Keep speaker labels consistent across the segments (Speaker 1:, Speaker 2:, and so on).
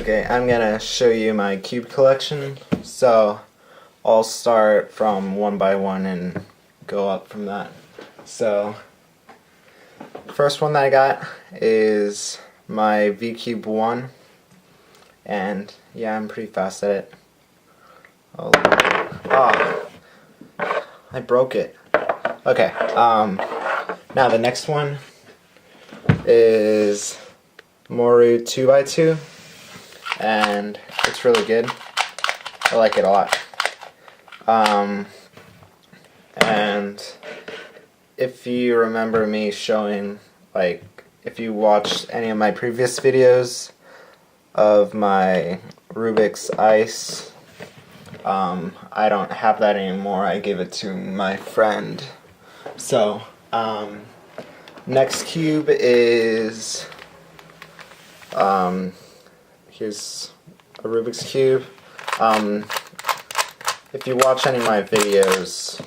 Speaker 1: Okay, I'm gonna show you my cube collection. So I'll start from one by one and go up from that. So first one that I got is my V Cube 1, and yeah, I'm pretty fast at it. Oh, I broke it. Okay, now the next one is Maru 2x2, and it's really good. I like it a lot. And if you remember me showing, like, if you watched any of my previous videos of my Rubik's Ice, I don't have that anymore. I gave it to my friend. So, next cube is, here's a Rubik's Cube. If you watch any of my videos,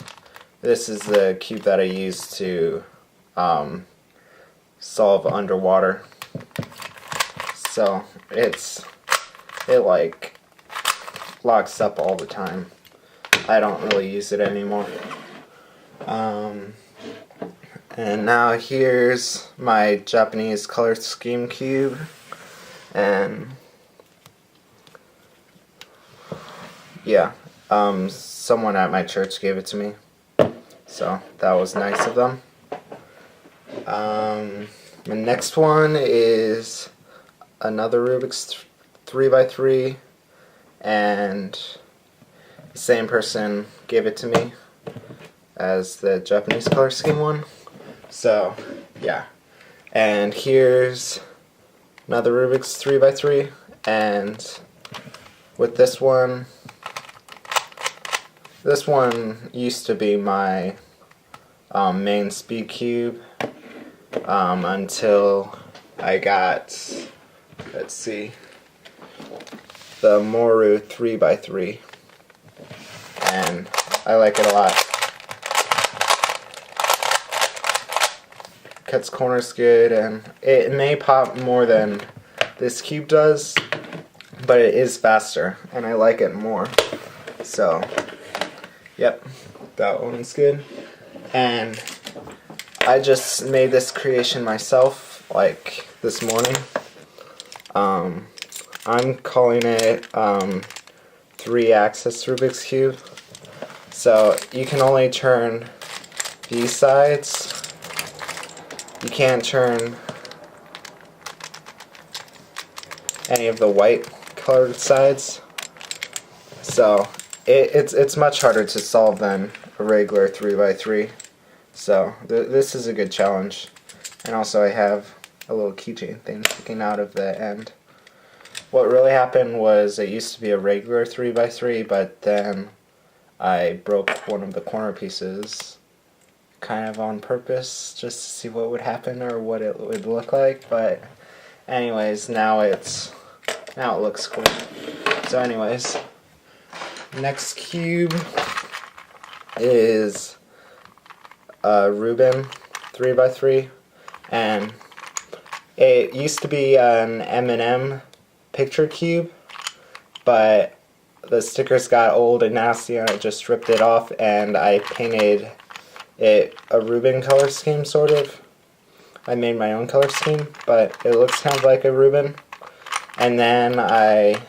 Speaker 1: this is the cube that I use to solve underwater. So it like locks up all the time. I don't really use it anymore. And now here's my Japanese color scheme cube, and yeah, someone at my church gave it to me, so that was nice of them. The next one is another Rubik's 3x3, and the same person gave it to me as the Japanese color scheme one. So yeah, and here's another Rubik's 3x3, and with this one used to be my main speed cube until I got, let's see, the Maru 3x3, and I like it a lot. Cuts corners good, and it may pop more than this cube does, but it is faster and I like it more. So yep, that one's good. And I just made this creation myself, like, this morning. I'm calling it 3-axis Rubik's Cube. So you can only turn these sides. You can't turn any of the white colored sides. So it's much harder to solve than a regular 3x3. So this is a good challenge. And also I have a little keychain thing sticking out of the end. What really happened was it used to be a regular 3x3, but then I broke one of the corner pieces, kind of on purpose, just to see what would happen or what it would look like. But anyways, now it looks cool. So anyways, next cube is a rueben 3x3, and it used to be an M&M picture cube, but the stickers got old and nasty and I just ripped it off, and I painted it a Ruben color scheme, sort of. I made my own color scheme, but it looks kind of like a Ruben. And then I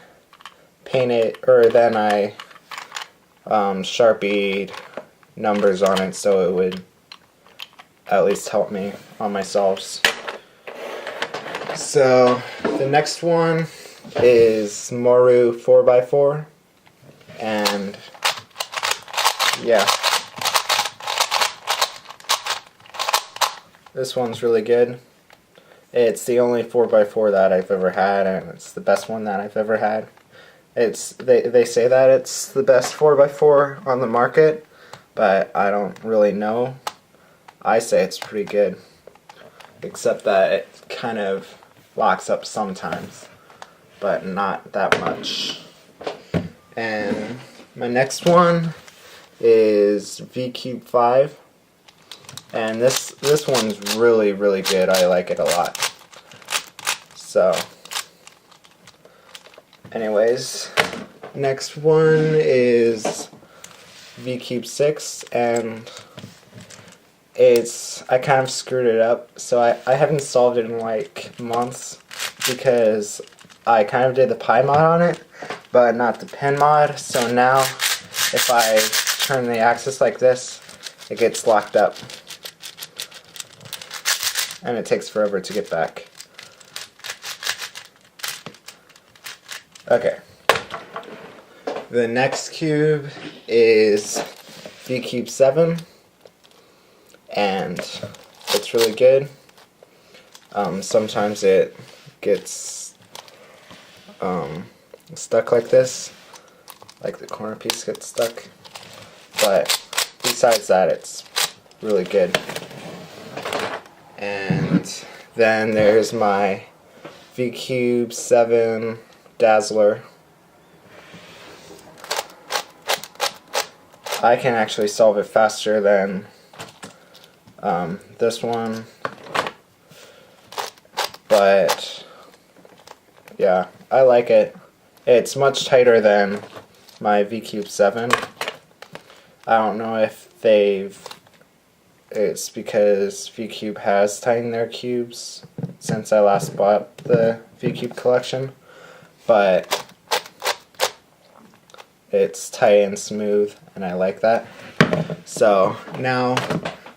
Speaker 1: Sharpied numbers on it so it would at least help me on my solves. So the next one is Maru 4x4, and yeah, this one's really good. It's the only 4x4 that I've ever had, and it's the best one that I've ever had. They say that it's the best 4x4 on the market, but I don't really know. I say it's pretty good, except that it kind of locks up sometimes, but not that much. And my next one is V Cube 5, and this one's really good. I like it a lot. So Anyways, next one is V-Cube 6, and I kind of screwed it up, so I haven't solved it in like months because I kind of did the pie mod on it, but not the pin mod. So now if I turn the axis like this, it gets locked up and it takes forever to get back. Okay, the next cube is V-Cube 7, and it's really good. Sometimes it gets stuck like this, like the corner piece gets stuck, but besides that, it's really good. And then there's my V-Cube 7 Dazzler. I can actually solve it faster than this one, but yeah, I like it. It's much tighter than my V-Cube 7. I don't know if it's because V-Cube has tightened their cubes since I last bought the V-Cube collection, but it's tight and smooth and I like that. So now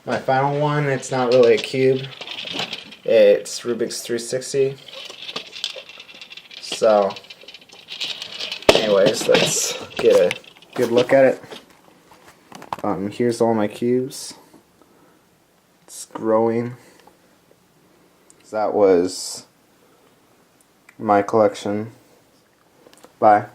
Speaker 1: my final one, it's not really a cube, it's Rubik's 360. So anyways, let's get a good look at it. Here's all my cubes. It's growing. That was my collection. Bye.